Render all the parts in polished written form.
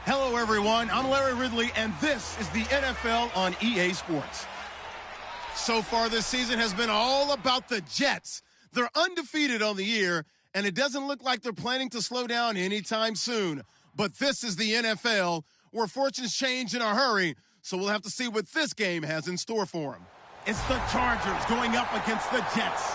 Hello, everyone. I'm Larry Ridley, and this is the NFL on EA Sports. So far this season has been all about the Jets. They're undefeated on the year, and it doesn't look like they're planning to slow down anytime soon. But this is the NFL, where fortunes change in a hurry, so we'll have to see what this game has in store for them. It's the Chargers going up against the Jets.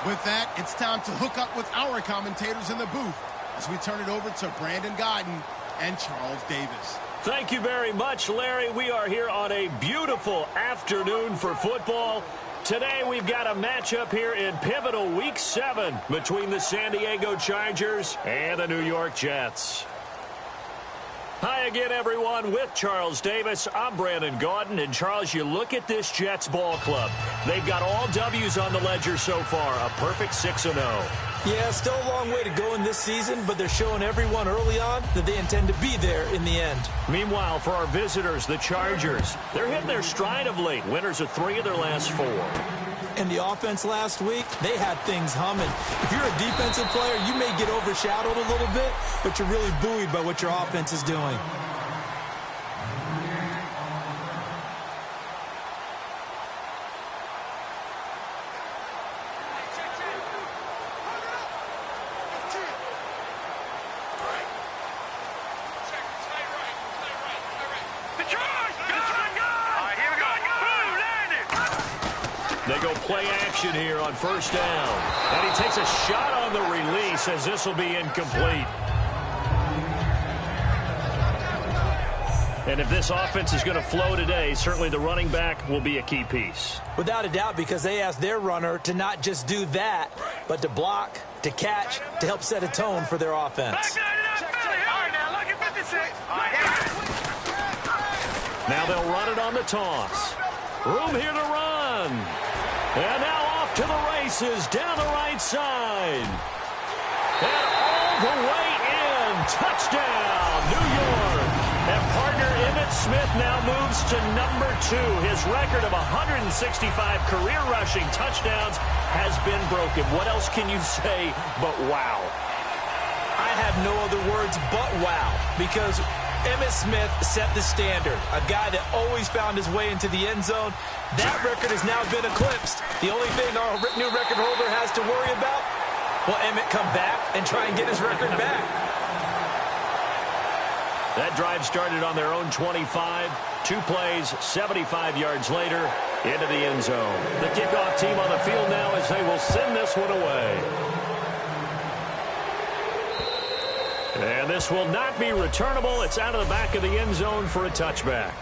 With that, it's time to hook up with our commentators in the booth as we turn it over to Brandon Godden and Charles Davis. Thank you very much, Larry. We are here on a beautiful afternoon for football. Today we've got a matchup here in pivotal Week 7 between the San Diego Chargers and the New York Jets. Hi again, everyone. With Charles Davis, I'm Brandon Gaudin. And, Charles, you look at this Jets ball club. They've got all W's on the ledger so far, a perfect 6-0. Yeah, still a long way to go in this season, but they're showing everyone early on that they intend to be there in the end. Meanwhile, for our visitors, the Chargers, they're hitting their stride of late. Winners of 3 of their last 4. And the offense last week, they had things humming. If you're a defensive player, you may get overshadowed a little bit, but you're really buoyed by what your offense is doing. Play action here on first down. And he takes a shot on the release as this will be incomplete. And if this offense is going to flow today, certainly the running back will be a key piece. Without a doubt, because they asked their runner to not just do that, but to block, to catch, to help set a tone for their offense. Now they'll run it on the toss. Room here to run. And now off to the races down the right side. And all the way in. Touchdown, New York. And partner Emmitt Smith now moves to number 2. His record of 165 career rushing touchdowns has been broken. What else can you say but wow? I have no other words but wow, because Emmitt Smith set the standard. A guy that always found his way into the end zone. That record has now been eclipsed. The only thing our new record holder has to worry about, will Emmitt come back and try and get his record back? That drive started on their own 25. 2 plays, 75 yards later, into the end zone. The kickoff team on the field now as they will send this one away. And this will not be returnable. It's out of the back of the end zone for a touchback.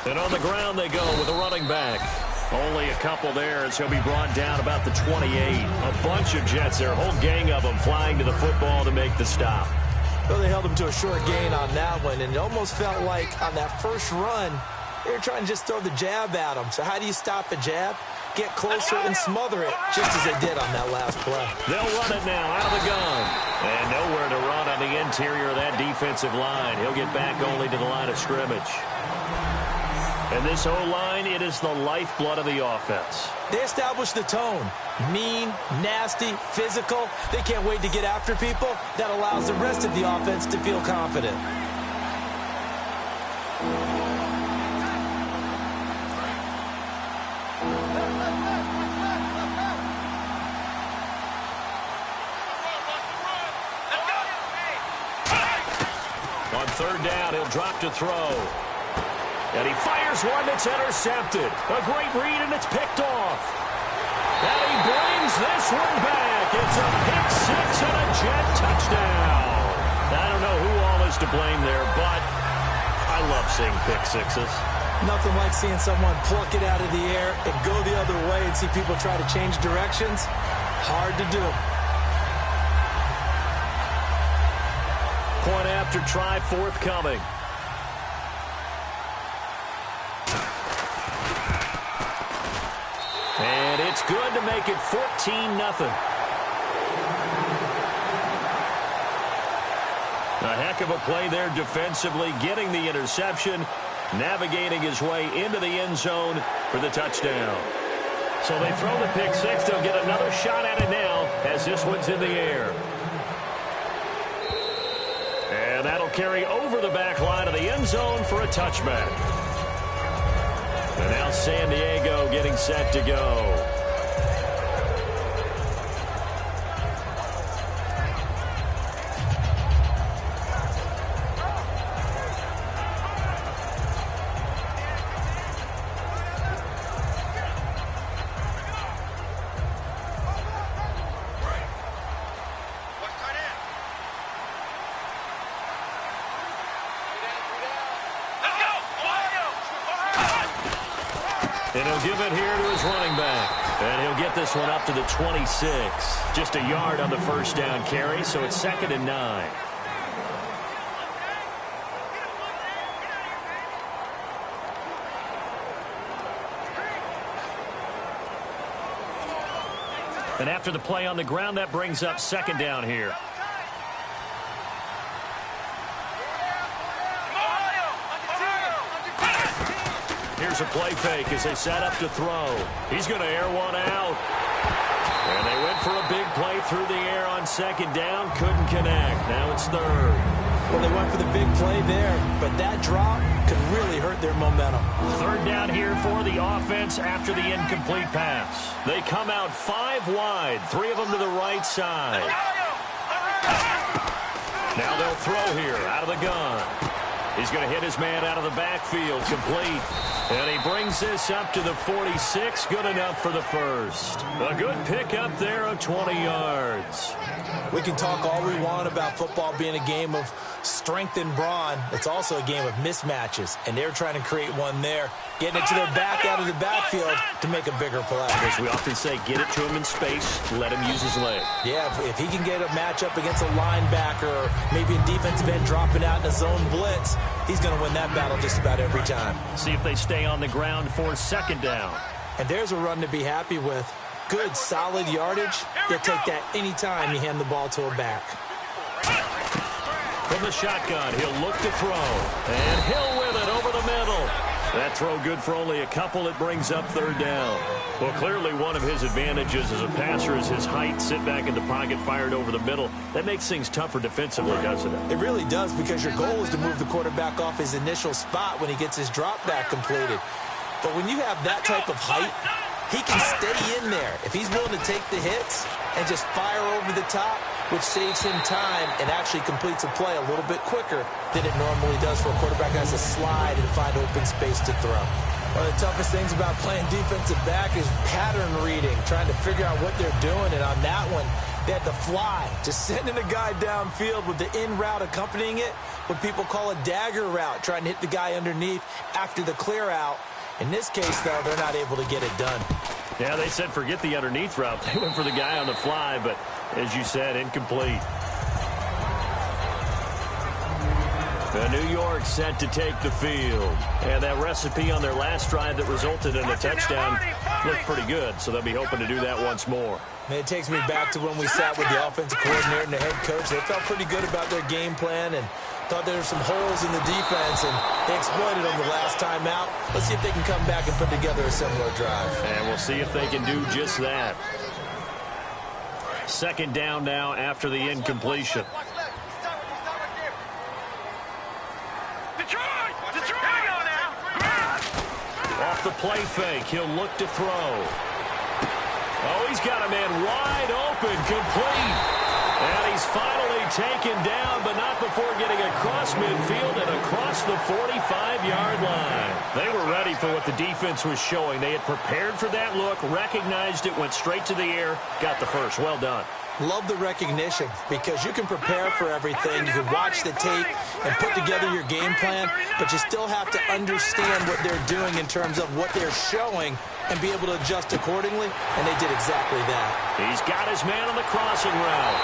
And on the ground they go with a running back. Only a couple there as he'll be brought down about the 28. A bunch of Jets there, a whole gang of them flying to the football to make the stop. Well, they held him to a short gain on that one, and it almost felt like on that first run, they were trying to just throw the jab at him. So how do you stop a jab? Get closer and smother it, just as they did on that last play. They'll run it now out of the gun. And nowhere to run on the interior of that defensive line. He'll get back only to the line of scrimmage. And this O-line, it is the lifeblood of the offense. They establish the tone. Mean, nasty, physical. They can't wait to get after people. That allows the rest of the offense to feel confident. On third down, he'll drop to throw. And he fires one that's intercepted. A great read, and it's picked off. And he brings this one back. It's a pick 6 and a Jet touchdown. I don't know who all is to blame there, but I love seeing pick 6s. Nothing like seeing someone pluck it out of the air and go the other way and see people try to change directions. Hard to do. Point after try forthcoming. And it's good to make it 14-0. A heck of a play there defensively, getting the interception, navigating his way into the end zone for the touchdown. So they throw the pick six. They'll get another shot at it now as this one's in the air. And that'll carry over the back line of the end zone for a touchback. And now San Diego getting set to go. And he'll give it here to his running back. And he'll get this one up to the 26. Just a yard on the first down carry, so it's 2nd and 9. And after the play on the ground, that brings up 2nd down here. Here's a play fake as they set up to throw. He's going to air one out. And they went for a big play through the air on 2nd down. Couldn't connect. Now it's 3rd. Well, they went for the big play there, but that drop could really hurt their momentum. 3rd down here for the offense after the incomplete pass. They come out 5 wide, 3 of them to the right side. Now they'll throw here out of the gun. He's going to hit his man out of the backfield, complete. And he brings this up to the 46, good enough for the first. A good pickup there of 20 yards. We can talk all we want about football being a game of strength and brawn. It's also a game of mismatches, and they're trying to create one there, getting it to their back out of the backfield to make a bigger play. As we often say, get it to him in space, let him use his leg. Yeah, if he can get a matchup against a linebacker or maybe a defensive end dropping out in a zone blitz, he's going to win that battle just about every time. See if they stay on the ground for 2nd down. And there's a run to be happy with. Good, solid yardage. You'll take that anytime you hand the ball to a back. From the shotgun, he'll look to throw. And Hill with it over the middle. That throw good for only a couple. It brings up 3rd down. Well, clearly one of his advantages as a passer is his height. Sit back in the pocket, fired over the middle. That makes things tougher defensively, doesn't it? It really does, because your goal is to move the quarterback off his initial spot when he gets his drop back completed. But when you have that type of height, he can stay in there. If he's willing to take the hits and just fire over the top, which saves him time and actually completes a play a little bit quicker than it normally does for a quarterback that has to slide and find open space to throw. One of the toughest things about playing defensive back is pattern reading, trying to figure out what they're doing. And on that one, they had to fly, just sending a guy downfield with the in route accompanying it, what people call a dagger route, trying to hit the guy underneath after the clear out. In this case, though, they're not able to get it done. Yeah, they said forget the underneath route. They went for the guy on the fly, but as you said, incomplete. The New York set to take the field. And that recipe on their last drive that resulted in a touchdown looked pretty good, so they'll be hoping to do that once more. And it takes me back to when we sat with the offensive coordinator and the head coach. They felt pretty good about their game plan and thought there were some holes in the defense, and they exploited them the last time out. Let's see if they can come back and put together a similar drive. And we'll see if they can do just that. 2nd down now after the incompletion. Off the play fake, he'll look to throw. Oh, he's got a man wide open, complete. And he's finally taken down, but not before getting across midfield and across the 45-yard line. They were ready for what the defense was showing. They had prepared for that look, recognized it, went straight to the air, got the first. Well done. Love the recognition, because you can prepare for everything. You can watch the tape and put together your game plan, but you still have to understand what they're doing in terms of what they're showing and be able to adjust accordingly, and they did exactly that. He's got his man on the crossing route.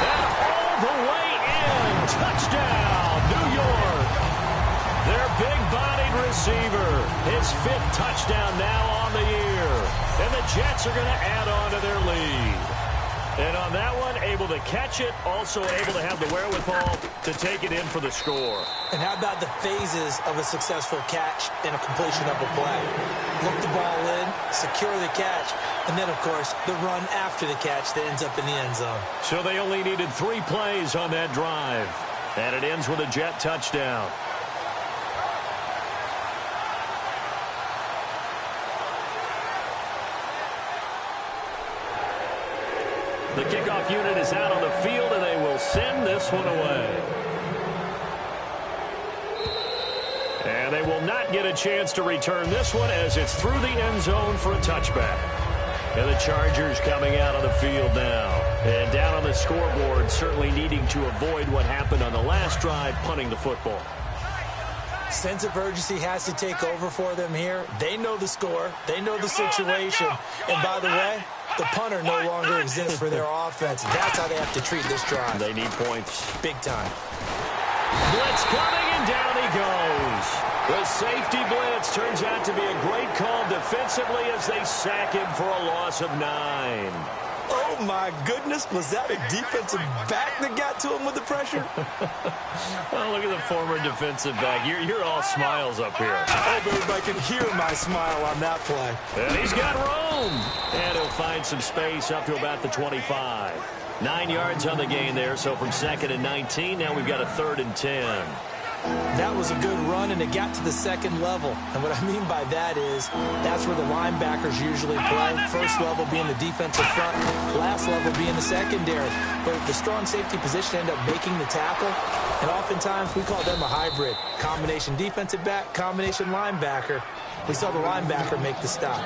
And all the way in. Touchdown, New York. Their big-bodied receiver. His 5th touchdown now on the year. And the Jets are going to add on to their lead. And on that one, able to catch it, also able to have the wherewithal to take it in for the score. And how about the phases of a successful catch and a completion of a play? Look the ball in, secure the catch, and then, of course, the run after the catch that ends up in the end zone. So they only needed 3 plays on that drive. And it ends with a Jet touchdown. The kickoff unit is out on the field, and they will send this one away. And they will not get a chance to return this one as it's through the end zone for a touchback. And the Chargers coming out on the field now. And down on the scoreboard, certainly needing to avoid what happened on the last drive, punting the football. Sense of urgency has to take over for them here. They know the score. They know the situation. And by the way, the punter no longer exists for their offense. That's how they have to treat this drive. They need points. Big time. Blitz coming, and down he goes. The safety blitz turns out to be a great call defensively as they sack him for a loss of 9. Oh, my goodness. Was that a defensive back that got to him with the pressure? Oh, look at the former defensive back. You're all smiles up here. I hope everybody can hear my smile on that play. And he's got room. And he'll find some space up to about the 25. 9 yards on the gain there, so from 2nd and 19, now we've got a 3rd and 10. That was a good run, and it got to the second level. And what I mean by that is that's where the linebackers usually play. First level being the defensive front, last level being the secondary. But the strong safety position ended up making the tackle, and oftentimes we call them a hybrid. Combination defensive back, combination linebacker. We saw the linebacker make the stop.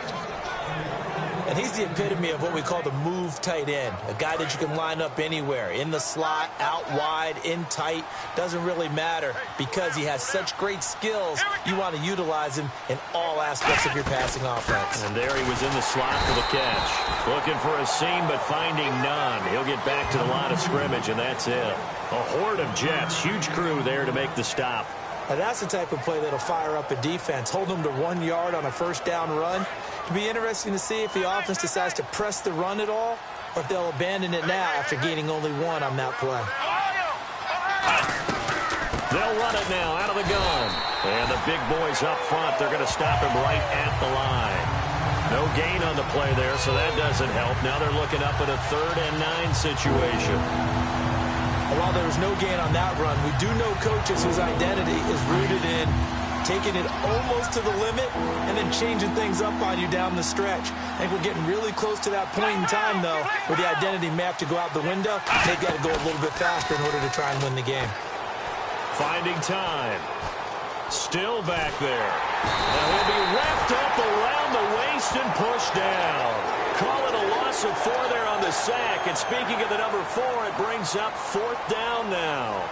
And he's the epitome of what we call the move tight end, a guy that you can line up anywhere, in the slot, out wide, in tight, doesn't really matter because he has such great skills. You want to utilize him in all aspects of your passing offense. And there he was in the slot for the catch. Looking for a seam, but finding none. He'll get back to the line of scrimmage, and that's it. A horde of Jets, huge crew there to make the stop. Now that's the type of play that'll fire up a defense. Hold them to 1 yard on a first down run. It'll be interesting to see if the offense decides to press the run at all or if they'll abandon it now after gaining only 1 on that play. They'll run it now out of the gun. And the big boys up front, they're going to stop him right at the line. No gain on the play there, so that doesn't help. Now they're looking up at a 3rd and 9 situation. While there was no gain on that run, we do know coaches whose identity is rooted in taking it almost to the limit and then changing things up on you down the stretch. I think we're getting really close to that point in time, though, where the identity may have to go out the window. They've got to go a little bit faster in order to try and win the game. Finding time. Still back there. And he'll be wrapped up around the waist and pushed down. Call it a loss of 4 there on the sack. And speaking of the number 4, it brings up 4th down now.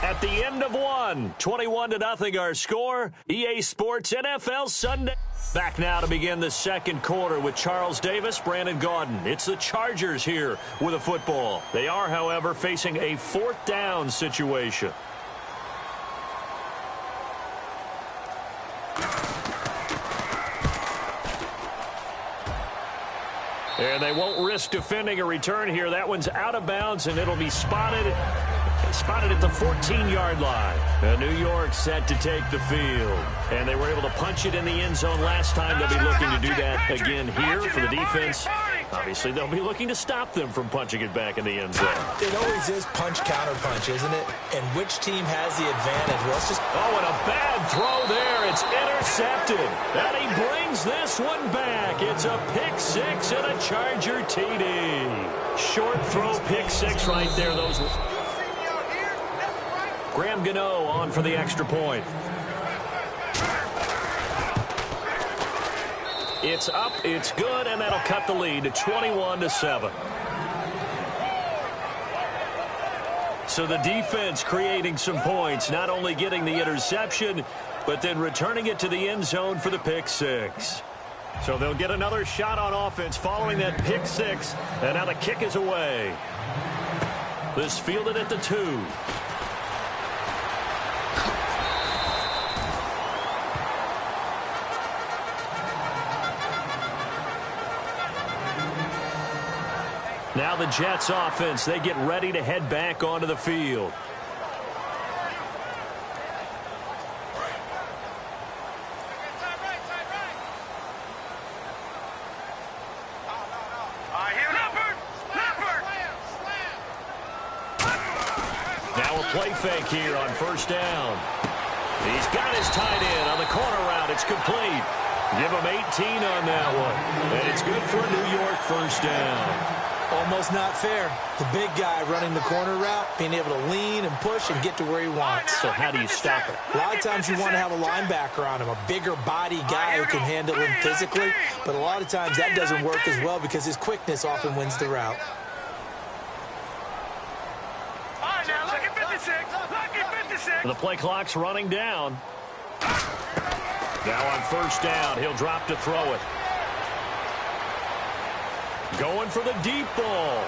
At the end of 1, 21-0 our score. EA Sports NFL Sunday. Back now to begin the second quarter with Charles Davis, Brandon Gaudin. It's the Chargers here with a football. They are, however, facing a 4th down situation. And they won't risk defending a return here. That one's out of bounds, and it'll be spotted at the 14-yard line. New York set to take the field. And they were able to punch it in the end zone last time. They'll be looking to do that again here for the defense. Obviously, they'll be looking to stop them from punching it back in the end zone. It always is punch-counter-punch, isn't it? And which team has the advantage? Well, it's just... Oh, and a bad throw there. It's intercepted. And he brings this one back. It's a pick 6 and a Charger TD. Short throw, pick 6 right there. Those... Graham Gano on for the extra point. It's up, it's good, and that'll cut the lead to 21-7. So the defense creating some points, not only getting the interception, but then returning it to the end zone for the pick 6. So they'll get another shot on offense following that pick 6, and now the kick is away. This fielded at the 2. Now the Jets offense, they get ready to head back onto the field. Now a play fake here on first down. He's got his tight end on the corner route. It's complete. Give him 18 on that one. And it's good for a New York first down. Almost not fair. The big guy running the corner route, being able to lean and push and get to where he wants. So how do you stop it? A lot of times you want to have a linebacker on him, a bigger body guy who can handle him physically. But a lot of times that doesn't work as well because his quickness often wins the route. The play clock's running down. Now on first down, he'll drop to throw it. Going for the deep ball.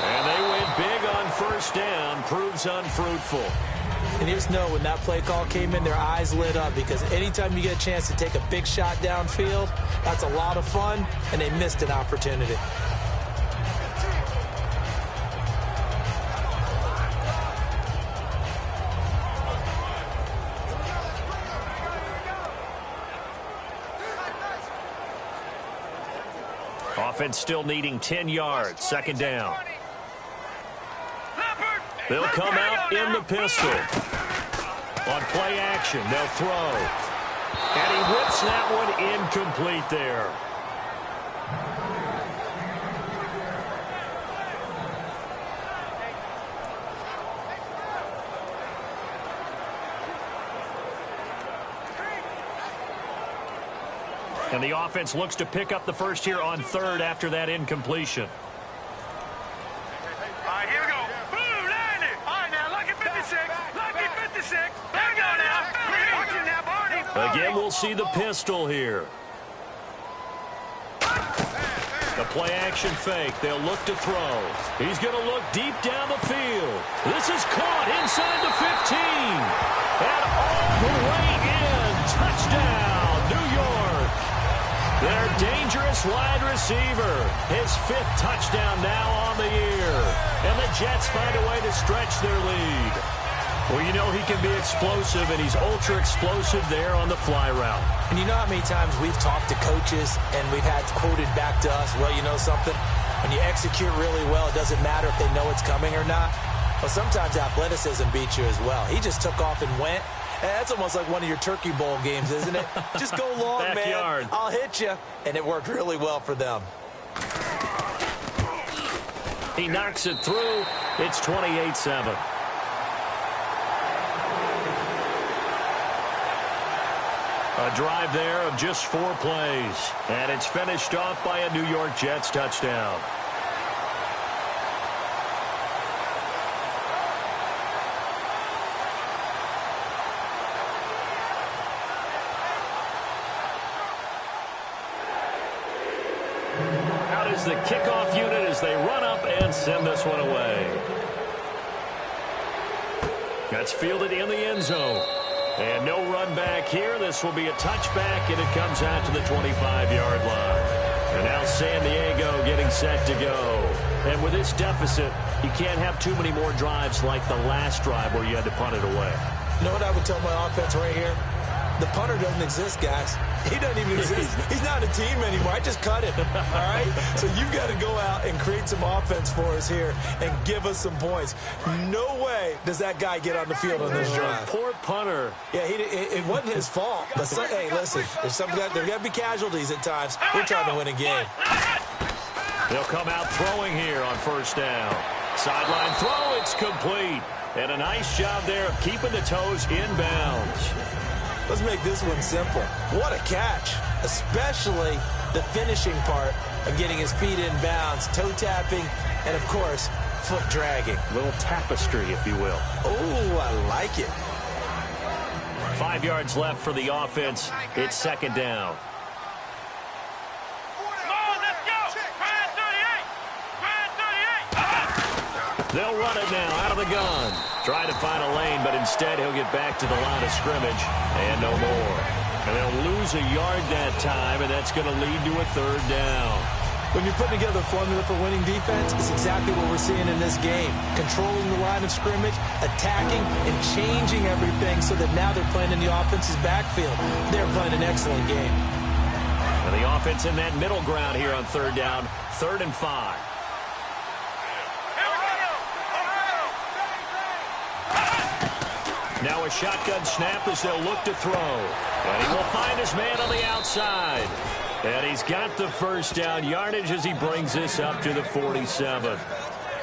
And they went big on first down. Proves unfruitful. And you just know when that play call came in, their eyes lit up because anytime you get a chance to take a big shot downfield, that's a lot of fun, and they missed an opportunity. Offense still needing 10 yards. Second down. They'll come out in the pistol. On play action, they'll throw. And he whips that one incomplete there. And the offense looks to pick up the first here on third after that incompletion. All right, here we go. Boom, landed. All right, now, lucky 56. Lucky 56. There we go now. Watch it now, Barney. Again, we'll see the pistol here. The play action fake. They'll look to throw. He's going to look deep down the field. This is caught inside the 15. And all the way in. Touchdown, New York. Their dangerous wide receiver. His 5th touchdown now on the year. And the Jets find a way to stretch their lead. Well, you know he can be explosive, and he's ultra explosive there on the fly route. And you know how many times we've talked to coaches and we've had quoted back to us, well, you know something? When you execute really well, it doesn't matter if they know it's coming or not. Well, sometimes athleticism beats you as well. He just took off and went. And that's almost like one of your Turkey Bowl games, isn't it? Just go long, man. I'll hit you. And it worked really well for them. He knocks it through. It's 28-7. A drive there of just 4 plays. And it's finished off by a New York Jets touchdown. Out is the kickoff unit as they run up and send this one away. That's fielded in the end zone. And no run back here. This will be a touchback, and it comes out to the 25-yard line. And now San Diego getting set to go. And with this deficit, you can't have too many more drives like the last drive where you had to punt it away. You know what I would tell my offense right here? The punter doesn't exist, guys. He doesn't even exist. He's not a team anymore. I just cut him, all right? So you've got to go out and create some offense for us here and give us some points. No way does that guy get on the field on this drive. Poor punter. Yeah, it wasn't his fault. But hey, listen, there's got to be casualties at times. We're trying to win a game. They'll come out throwing here on first down. Sideline throw, it's complete. And a nice job there of keeping the toes in bounds. Let's make this one simple. What a catch, especially the finishing part of getting his feet in bounds, toe tapping, and, of course, foot dragging. A little tapestry, if you will. Oh, I like it. 5 yards left for the offense. It's second down. They'll run it now out of the gun. Try to find a lane, but instead he'll get back to the line of scrimmage and no more. And they'll lose a yard that time, and that's going to lead to a third down. When you're putting together a formula for winning defense, it's exactly what we're seeing in this game. Controlling the line of scrimmage, attacking, and changing everything so that now they're playing in the offense's backfield. They're playing an excellent game. And the offense in that middle ground here on third down, 3rd and 5. Now a shotgun snap as they'll look to throw. And he will find his man on the outside. And he's got the first down yardage as he brings this up to the 47.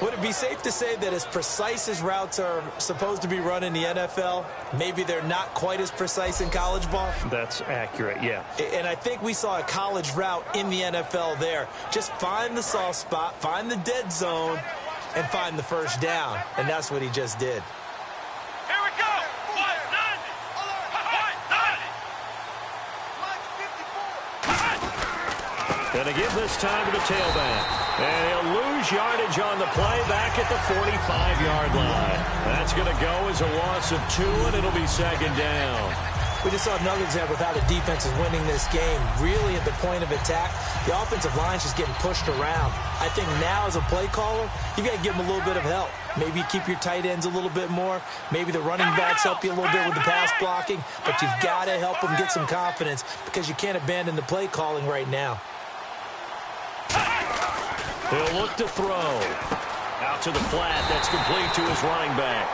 Would it be safe to say that as precise as routes are supposed to be run in the NFL, maybe they're not quite as precise in college ball? That's accurate, yeah. And I think we saw a college route in the NFL there. Just find the soft spot, find the dead zone, and find the first down. And that's what he just did. Here we go. Going to give this time to the tailback. And he'll lose yardage on the play back at the 45-yard line. That's going to go as a loss of 2, and it'll be 2nd down. We just saw another example of how the defense is winning this game. Really at the point of attack, the offensive line's just getting pushed around. I think now as a play caller, you got to give them a little bit of help. Maybe you keep your tight ends a little bit more. Maybe the running backs help you a little bit with the pass blocking. But you've got to help them get some confidence because you can't abandon the play calling right now. He'll look to throw. Out to the flat. That's complete to his running back.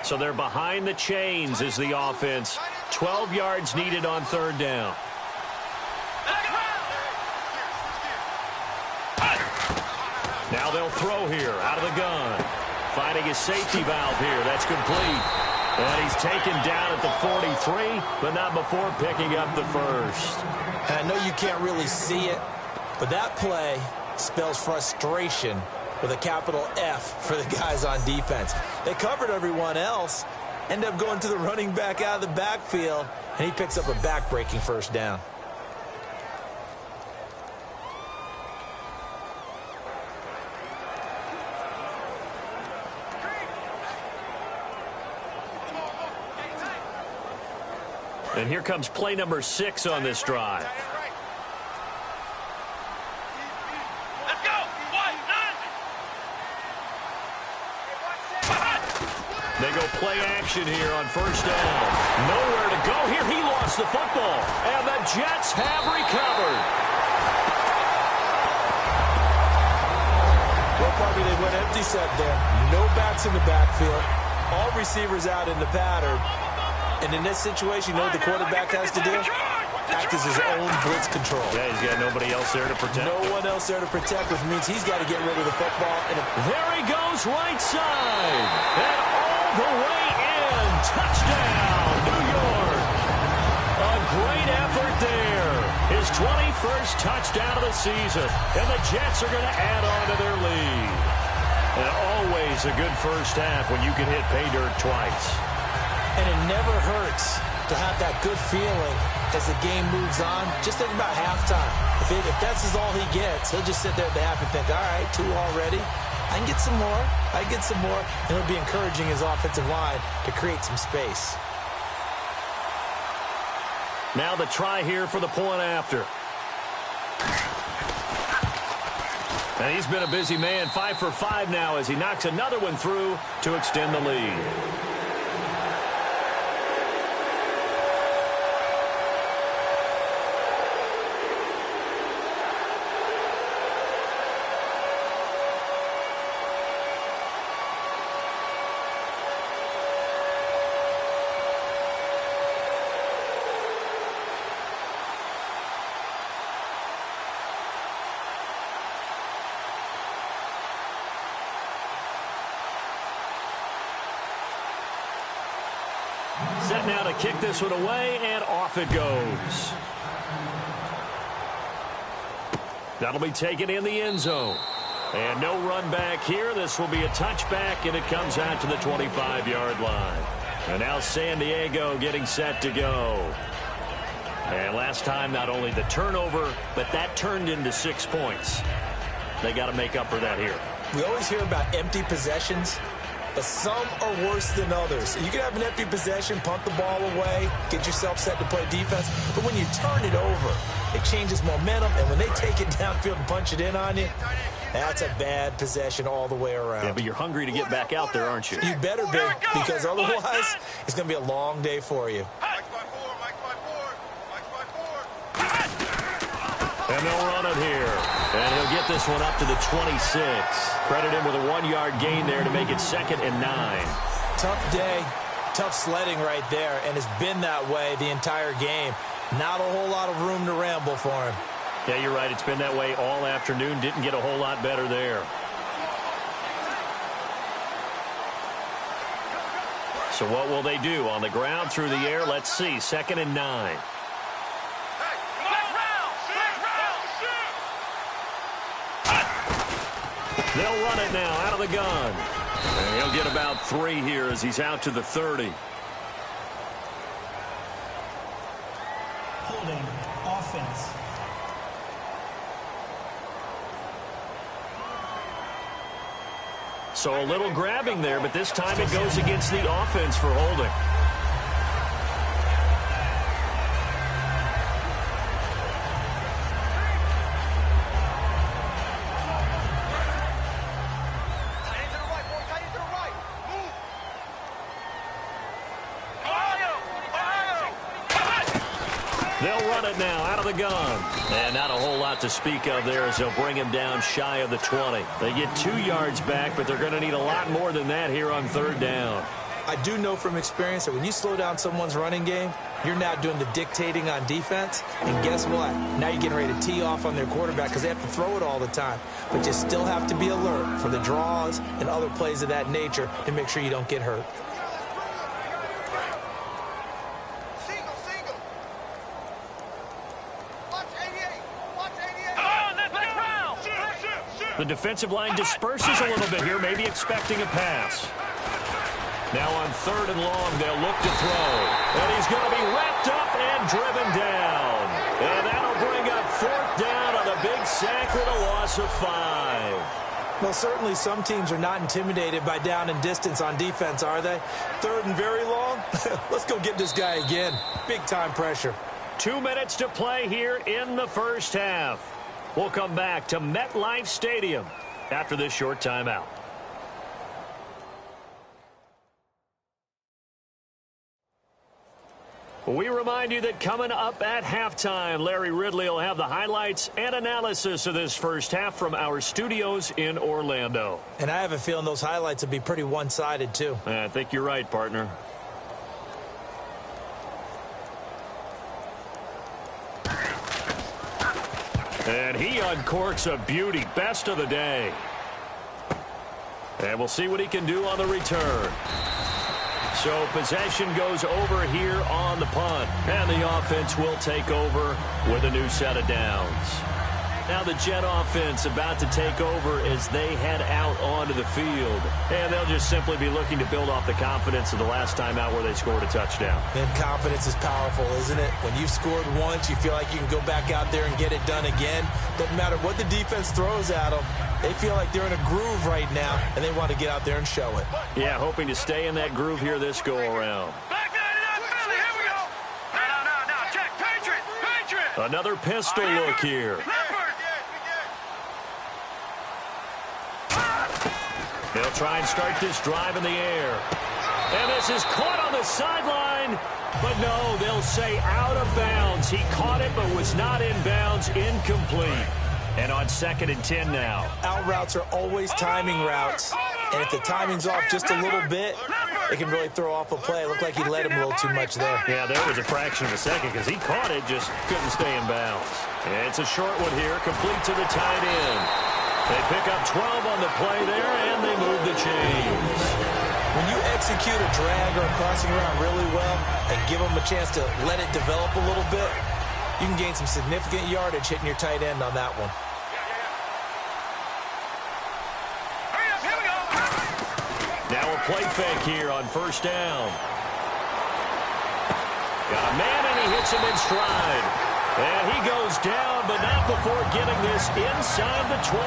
So they're behind the chains as the offense. 12 yards needed on 3rd down. Now they'll throw here out of the gun. Finding his safety valve here. That's complete. And he's taken down at the 43, but not before picking up the first. And I know you can't really see it, but that play spells frustration with a capital F for the guys on defense. They covered everyone else, end up going to the running back out of the backfield, and he picks up a back-breaking first down. And here comes play number 6 on this drive. Let's go. They go play action here on first down. Nowhere to go here. He lost the football. And the Jets have recovered. Well, probably they went empty set there. No backs in the backfield. All receivers out in the pattern. And in this situation, you know what the quarterback has to do? Act as his own blitz control. Yeah, he's got nobody else there to protect. No one else there to protect, which means he's got to get rid of the football. And there he goes right side. And all the way in. Touchdown, New York. A great effort there. His 21st touchdown of the season. And the Jets are going to add on to their lead. And always a good first half when you can hit pay dirt twice. And it never hurts to have that good feeling as the game moves on. Just think about halftime. If that's all he gets, he'll just sit there at the half and think, all right, 2 already. I can get some more. I can get some more. And he'll be encouraging his offensive line to create some space. Now the try here for the point after. And he's been a busy man, 5 for 5 now as he knocks another one through to extend the lead. Set now to kick this one away, and off it goes. That'll be taken in the end zone. And no run back here. This will be a touchback, and it comes out to the 25-yard line. And now San Diego getting set to go. And last time, not only the turnover, but that turned into 6 points. They got to make up for that here. We always hear about empty possessions, but some are worse than others. You can have an empty possession, punt the ball away, get yourself set to play defense, but when you turn it over, it changes momentum, and when they take it downfield and punch it in on you, that's a bad possession all the way around. Yeah, but you're hungry to get back out there, aren't you? You better be, because otherwise, it's going to be a long day for you. And they'll run it here. And he'll get this one up to the 26. Credit him with a 1-yard gain there to make it 2nd and 9. Tough day, tough sledding right there, and it's been that way the entire game. Not a whole lot of room to ramble for him. Yeah, you're right. It's been that way all afternoon. Didn't get a whole lot better there. So what will they do? On the ground, through the air? Let's see. 2nd and 9. They'll run it now out of the gun. And he'll get about 3 here as he's out to the 30. Holding offense. So a little grabbing there, but this time it goes against the offense for holding. They'll run it now out of the gun. And not a whole lot to speak of there as they'll bring him down shy of the 20. They get 2 yards back, but they're going to need a lot more than that here on 3rd down. I do know from experience that when you slow down someone's running game, you're now doing the dictating on defense. And guess what? Now you're getting ready to tee off on their quarterback because they have to throw it all the time. But you still have to be alert for the draws and other plays of that nature to make sure you don't get hurt. The defensive line disperses a little bit here, maybe expecting a pass. Now on 3rd and long, they'll look to throw. And he's going to be wrapped up and driven down. And that'll bring up 4th down on a big sack with a loss of 5. Well, certainly some teams are not intimidated by down and distance on defense, are they? 3rd and very long? Let's go get this guy again. Big-time pressure. 2 minutes to play here in the first half. We'll come back to MetLife Stadium after this short timeout. We remind you that coming up at halftime, Larry Ridley will have the highlights and analysis of this first half from our studios in Orlando. And I have a feeling those highlights will be pretty one-sided, too. I think you're right, partner. And he uncorks a beauty. Best of the day. And we'll see what he can do on the return. So possession goes over here on the punt. And the offense will take over with a new set of downs. Now the Jet offense about to take over as they head out onto the field. And they'll just simply be looking to build off the confidence of the last time out where they scored a touchdown. And confidence is powerful, isn't it? When you've scored once, you feel like you can go back out there and get it done again. Doesn't matter what the defense throws at them. They feel like they're in a groove right now, and they want to get out there and show it. Yeah, hoping to stay in that groove here this go-around. Another pistol look here. They'll try and start this drive in the air. And this is caught on the sideline. But no, they'll say out of bounds. He caught it but was not in bounds. Incomplete. And on 2nd and 10 now. Out routes are always timing routes. And if the timing's off just a little bit, it can really throw off a play. It looked like he let him a little too much there. Yeah, there was a fraction of a second because he caught it, just couldn't stay in bounds. And it's a short one here, complete to the tight end. They pick up 12 on the play there, and they move the chains. When you execute a drag or a crossing route really well and give them a chance to let it develop a little bit, you can gain some significant yardage hitting your tight end on that one. Now a play fake here on 1st down. Got a man, and he hits him in stride. And he goes down, but not before getting this inside the 25.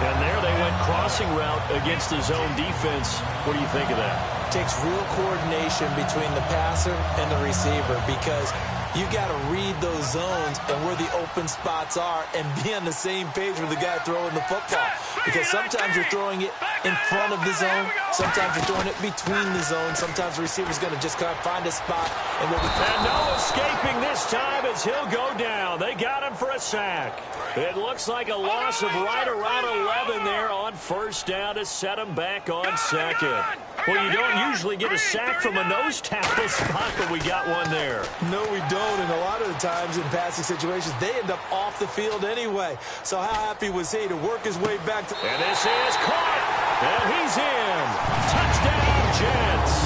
And there they went crossing route against the zone defense. What do you think of that? Takes real coordination between the passer and the receiver because you got to read those zones and where the open spots are and be on the same page with the guy throwing the football. Because sometimes you're throwing it in front of the zone. Sometimes you're throwing it between the zones. Sometimes the receiver's going to just kind of find a spot. And no escaping this time as he'll go down. They got him for a sack. It looks like a loss of right around 11 there on first down to set him back on second. Well, you don't usually get a sack from a nose tackle spot, but we got one there. No, we don't. And a lot of the times in passing situations, they end up off the field anyway. So how happy was he to work his way back to... And this is caught. And he's in. Touchdown, Jets.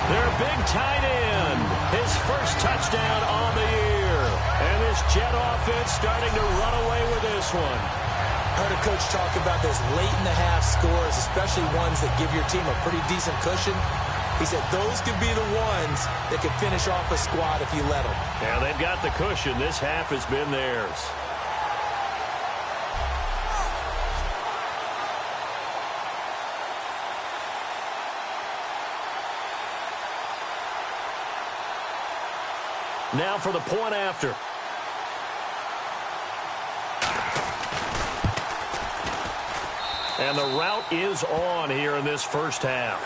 Their big tight end. His first touchdown on the year. And this Jet offense starting to run away with this one. Heard a coach talk about those late-in-the-half scores, especially ones that give your team a pretty decent cushion. He said those could be the ones that could finish off a squad if you let them. Yeah, they've got the cushion. This half has been theirs. Now for the point after. And the route is on here in this first half.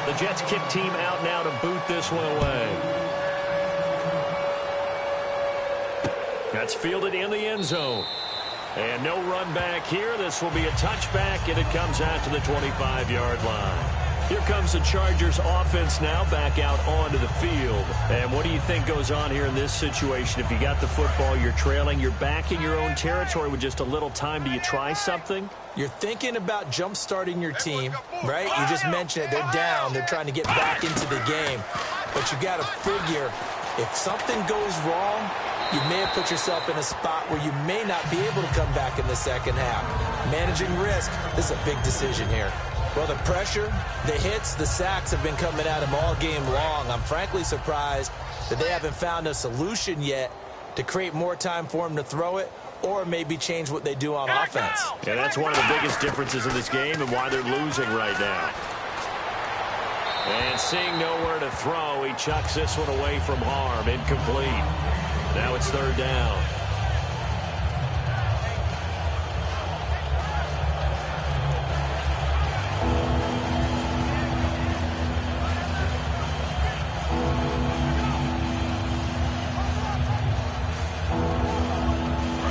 The Jets kick team out now to boot this one away. That's fielded in the end zone. And no run back here. This will be a touchback, and it comes out to the 25-yard line. Here comes the Chargers offense now back out onto the field. And what do you think goes on here in this situation? If you got the football, you're trailing, you're back in your own territory with just a little time. Do you try something? You're thinking about jump-starting your team, right? You just mentioned it. They're down. They're trying to get back into the game. But you got to figure if something goes wrong, you may have put yourself in a spot where you may not be able to come back in the second half. Managing risk, this is a big decision here. Well, the pressure, the hits, the sacks have been coming at him all game long. I'm frankly surprised that they haven't found a solution yet to create more time for him to throw it or maybe change what they do on offense. Yeah, that's one of the biggest differences in this game and why they're losing right now. And seeing nowhere to throw, he chucks this one away from harm. Incomplete. Now it's third down.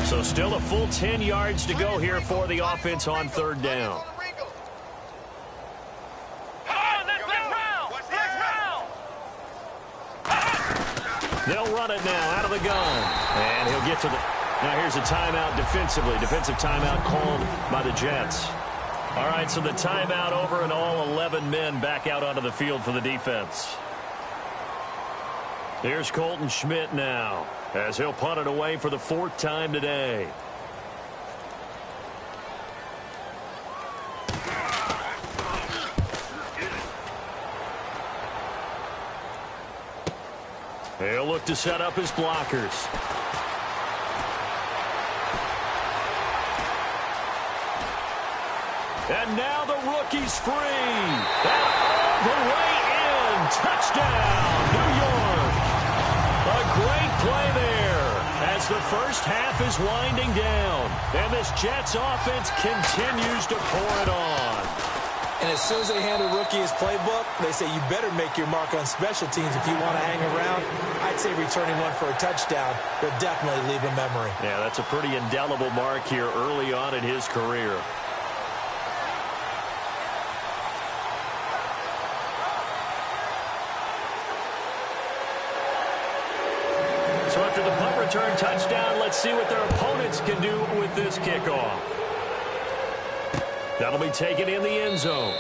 So still a full 10 yards to go here for the offense on third down. They'll run it now out of the gun. And he'll get to the... Now here's a timeout defensively. Defensive timeout called by the Jets. All right, so the timeout over and all 11 men back out onto the field for the defense. Here's Colton Schmidt now as he'll punt it away for the fourth time today. He'll look to set up his blockers. And now the rookie's free. And all the way in. Touchdown, New York. A great play there as the first half is winding down. And this Jets offense continues to pour it on. And as soon as they hand a rookie his playbook, they say you better make your mark on special teams if you want to hang around. I'd say returning one for a touchdown will definitely leave a memory. Yeah, that's a pretty indelible mark here early on in his career. So after the punt return touchdown, let's see what their opponents can do with this kickoff. That'll be taken in the end zone.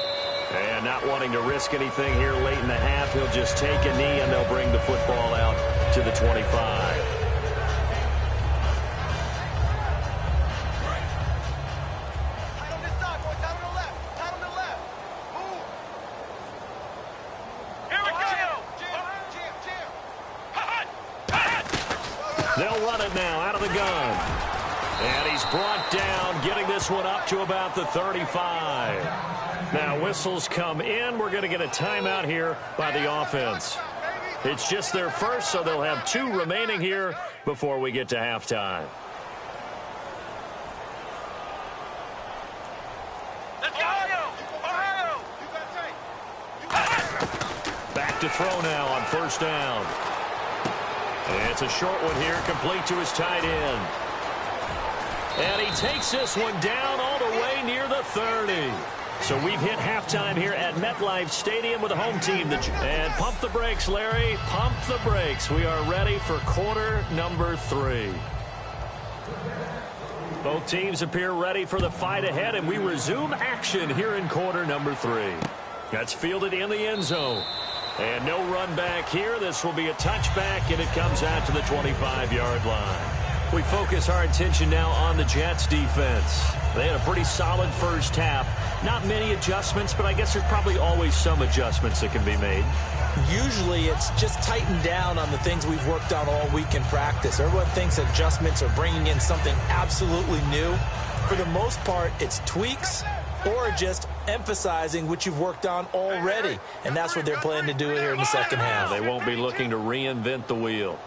And not wanting to risk anything here late in the half, he'll just take a knee, and they'll bring the football out to the 25. They'll run it now out of the gun. And he's brought down, getting this one up to about the 35. Now whistles come in. We're going to get a timeout here by the offense. It's just their first, so they'll have 2 remaining here before we get to halftime. Back to throw now on first down. And it's a short one here, complete to his tight end. And he takes this one down all the way near the 30. So we've hit halftime here at MetLife Stadium with the home team. And pump the brakes, Larry. Pump the brakes. We are ready for quarter number 3. Both teams appear ready for the fight ahead, and we resume action here in quarter number 3. That's fielded in the end zone. And no run back here. This will be a touchback, and it comes out to the 25-yard line. We focus our attention now on the Jets defense. They had a pretty solid first half. Not many adjustments, but I guess there's probably always some adjustments that can be made. Usually it's just tightened down on the things we've worked on all week in practice. Everyone thinks adjustments are bringing in something absolutely new. For the most part, it's tweaks or just emphasizing what you've worked on already. And that's what they're planning to do here in the second half. They won't be looking to reinvent the wheel.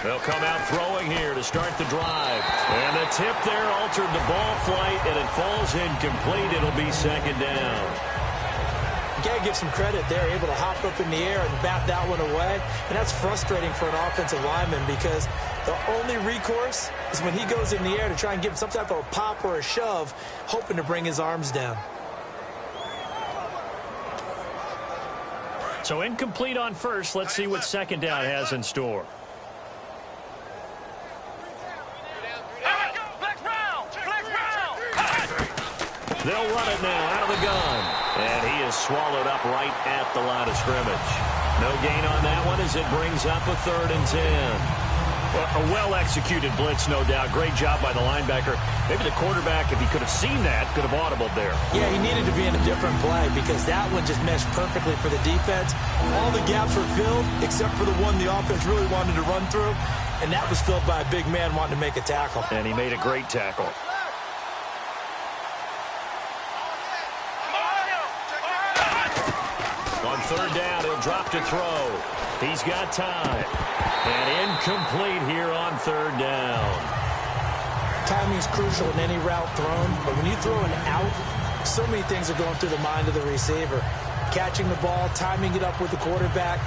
They'll come out throwing here to start the drive. And the tip there altered the ball flight, and it falls incomplete. It'll be second down. You got to give some credit. They're able to hop up in the air and bat that one away. And that's frustrating for an offensive lineman because the only recourse is when he goes in the air to try and give some type of a pop or a shove, hoping to bring his arms down. So incomplete on first. Let's see what second down has in store. They'll run it now out of the gun. And he is swallowed up right at the line of scrimmage. No gain on that one as it brings up a 3rd and 10. Well, a well-executed blitz, no doubt. Great job by the linebacker. Maybe the quarterback, if he could have seen that, could have audibled there. Yeah, he needed to be in a different play because that one just meshed perfectly for the defense. All the gaps were filled except for the one the offense really wanted to run through, and that was filled by a big man wanting to make a tackle. And he made a great tackle. On 3rd down, he'll drop to throw. He's got time. And incomplete here on 3rd down. Timing is crucial in any route thrown, but when you throw an out, so many things are going through the mind of the receiver. Catching the ball, timing it up with the quarterback.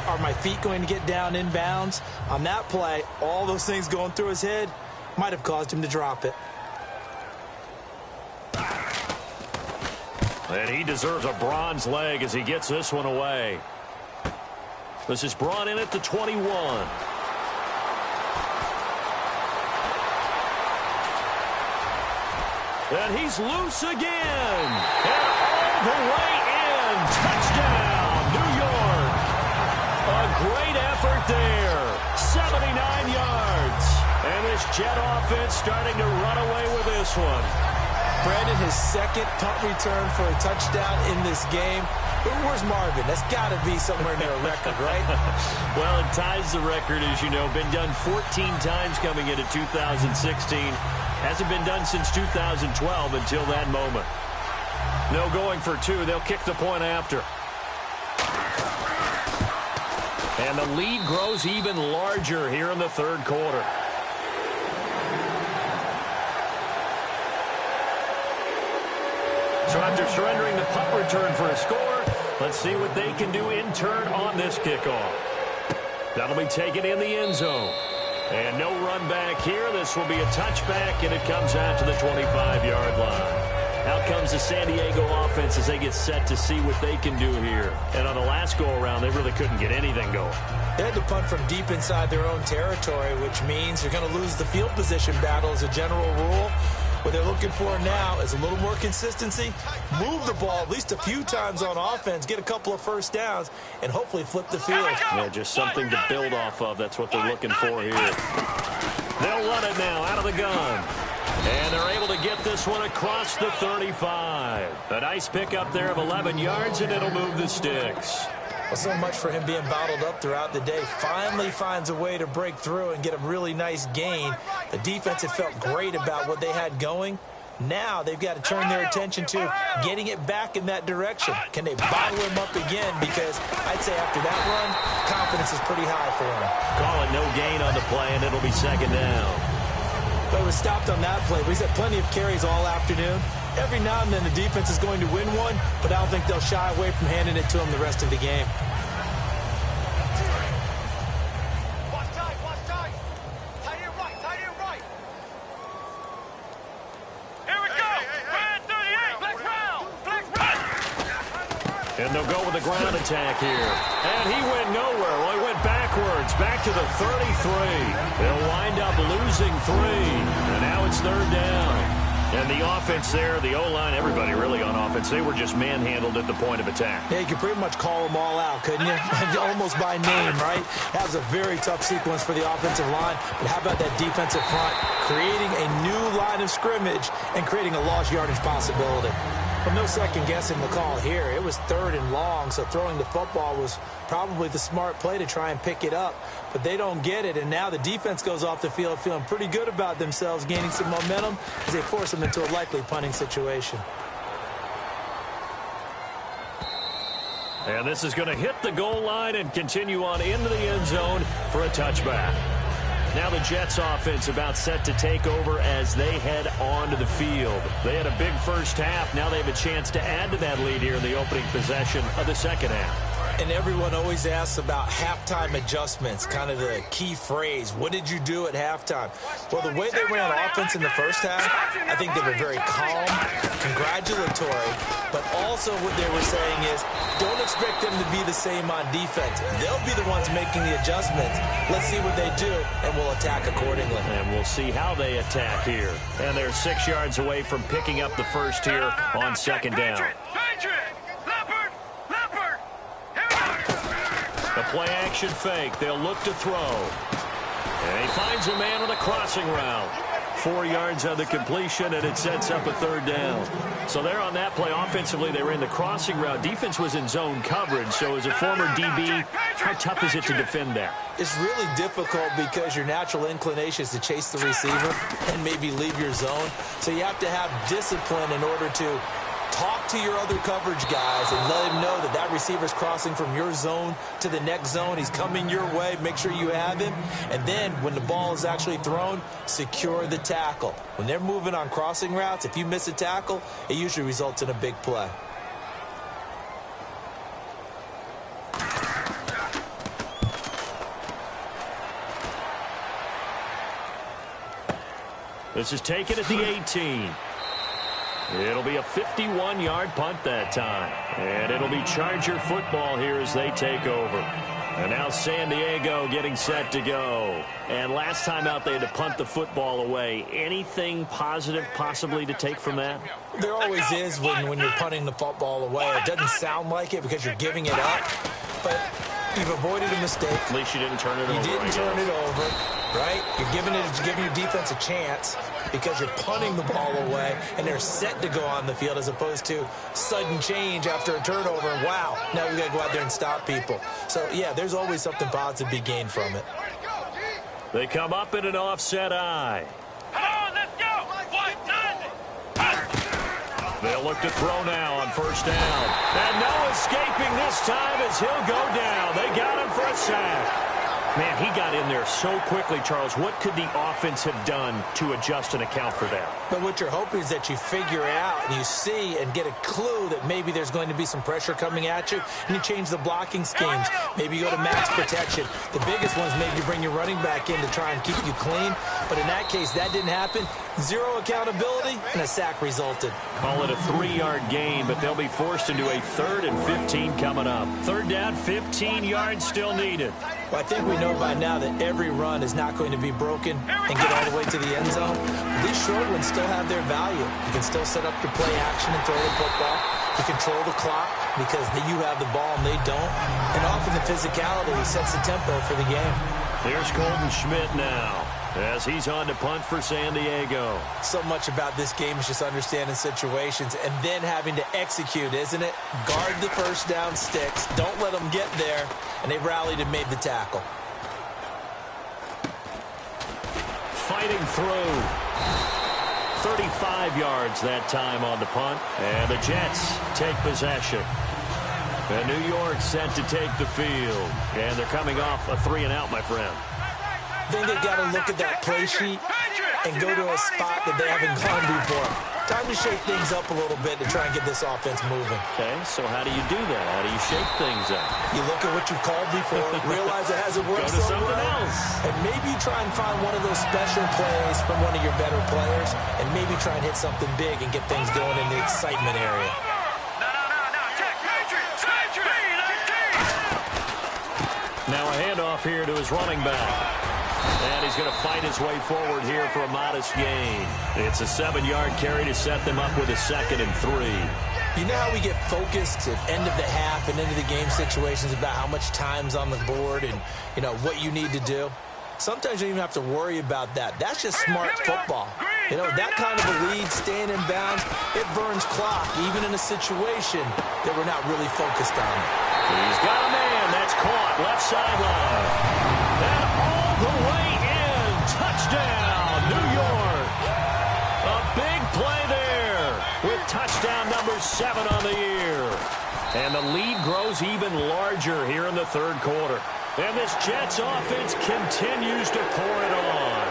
Are my feet going to get down inbounds? On that play, all those things going through his head might have caused him to drop it. And he deserves a bronze leg as he gets this one away. This is brought in at the 21. And he's loose again. And all the way in. Touchdown, New York. A great effort there. 79 yards. And this Jet offense starting to run away with this one. Brandon, his 2nd punt return for a touchdown in this game. Where's Marvin? That's got to be somewhere near a record, right? Well, it ties the record, as you know. Been done 14 times coming into 2016. Hasn't been done since 2012 until that moment. No going for 2. They'll kick the point after. And the lead grows even larger here in the 3rd quarter. So after surrendering the punt return for a score, let's see what they can do in turn on this kickoff. That'll be taken in the end zone. And no run back here. This will be a touchback, and it comes out to the 25-yard line. Out comes the San Diego offense as they get set to see what they can do here. And on the last go-around, they really couldn't get anything going. They had to punt from deep inside their own territory, which means you're going to lose the field position battle as a general rule. What they're looking for now is a little more consistency, move the ball at least a few times on offense, get a couple of first downs, and hopefully flip the field. Yeah, just something to build off of. That's what they're looking for here. They'll run it now out of the gun. And they're able to get this one across the 35. A nice pickup there of 11 yards, and it'll move the sticks. Well, so much for him being bottled up throughout the day. Finally finds a way to break through and get a really nice gain. The defense had felt great about what they had going. Now they've got to turn their attention to getting it back in that direction. Can they bottle him up again? Because I'd say after that run, confidence is pretty high for him. Call it no gain on the play, and it'll be second down. But it was stopped on that play. He's had plenty of carries all afternoon. Every now and then the defense is going to win one, but I don't think they'll shy away from handing it to him the rest of the game. Watch tight, watch tight. Tight end right, tight end right. Here we go. Red 38, flex round, flex round. And they'll go with the ground attack here. And he went nowhere. Well, he went backwards, back to the 33. They'll wind up losing 3. And now it's third down. And the offense there, the O-line, everybody really on offense, they were just manhandled at the point of attack. Yeah, you could pretty much call them all out, couldn't you? Almost by name, right? That was a very tough sequence for the offensive line. But how about that defensive front creating a new line of scrimmage and creating a lost yardage possibility? But no second guessing the call here. It was third and long, so throwing the football was probably the smart play to try and pick it up. But they don't get it, and now the defense goes off the field feeling pretty good about themselves, gaining some momentum as they force them into a likely punting situation. And this is going to hit the goal line and continue on into the end zone for a touchback. Now the Jets offense about set to take over as they head onto the field. They had a big first half. Now they have a chance to add to that lead here in the opening possession of the second half. And everyone always asks about halftime adjustments, kind of the key phrase. What did you do at halftime? Well, the way they ran offense in the first half, I think they were very calm, congratulatory, but also what they were saying is don't expect them to be the same on defense. They'll be the ones making the adjustments. Let's see what they do, and we'll attack accordingly. And we'll see how they attack here. And they're 6 yards away from picking up the first here on second down. The play-action fake. They'll look to throw. And he finds a man on a crossing route. 4 yards on the completion, and it sets up a third down. So they're on that play. Offensively, they ran the crossing route. Defense was in zone coverage. So as a former DB, how tough is it to defend that? It's really difficult because your natural inclination is to chase the receiver and maybe leave your zone. So you have to have discipline in order to talk to your other coverage guys and let him know that that receiver's crossing from your zone to the next zone. He's coming your way. Make sure you have him. And then when the ball is actually thrown, secure the tackle. When they're moving on crossing routes, if you miss a tackle, it usually results in a big play. This is taken at the 18. It'll be a 51-yard punt that time. And it'll be Charger football here as they take over. And now San Diego getting set to go. And last time out they had to punt the football away. Anything positive possibly to take from that? There always is when you're punting the football away. It doesn't sound like it because you're giving it up. But you've avoided a mistake. At least you didn't turn it over. You didn't turn it over, right? You're giving your defense a chance because you're punting the ball away, and they're set to go on the field as opposed to sudden change after a turnover, and wow, now we got to go out there and stop people. So, yeah, there's always something positive to be gained from it. They come up in an offset eye. Come on, let's go. They'll look to throw now on first down. And no escaping this time as he'll go down. They got him for a sack. Man, he got in there so quickly, Charles. What could the offense have done to adjust and account for that? But what you're hoping is that you figure it out and you see and get a clue that maybe there's going to be some pressure coming at you, and you change the blocking schemes. Maybe you go to max protection. The biggest ones maybe you bring your running back in to try and keep you clean. But in that case, that didn't happen. Zero accountability, and a sack resulted. Call it a 3-yard gain, but they'll be forced into a 3rd and 15 coming up. Third down, 15 yards still needed. Well, I think we know by now that every run is not going to be broken and get all the way to the end zone. These short ones still have their value. You can still set up your play action and throw the football. You control the clock because you have the ball and they don't. And often the physicality sets the tempo for the game. Here's Colton Schmidt now as he's on to punt for San Diego. So much about this game is just understanding situations and then having to execute, isn't it? Guard the first down sticks. Don't let them get there. And they rallied and made the tackle. Fighting through. 35 yards that time on the punt. And the Jets take possession. And New York set to take the field. And they're coming off a 3-and-out, my friend. I think they've got to look at that play sheet and go to a spot that they haven't gone before. Time to shake things up a little bit to try and get this offense moving. Okay, so how do you do that? How do you shake things up? You look at what you've called before, realize it hasn't worked Go to so something well, else. and maybe try and find one of those special plays from one of your better players, and maybe try and hit something big and get things going in the excitement area. Now a handoff here to his running back. And he's going to fight his way forward here for a modest gain. It's a 7-yard carry to set them up with a 2nd and 3. You know how we get focused at end of the half and into the game situations about how much time's on the board and, you know, what you need to do? Sometimes you don't even have to worry about that. That's just smart football. You know, that kind of a lead, staying in bounds, it burns clock, even in a situation that we're not really focused on. He's got a man. That's caught. Left sideline. And all the way in. Touchdown, New York. A big play there with touchdown number 7 on the year. And the lead grows even larger here in the 3rd quarter. And this Jets offense continues to pour it on.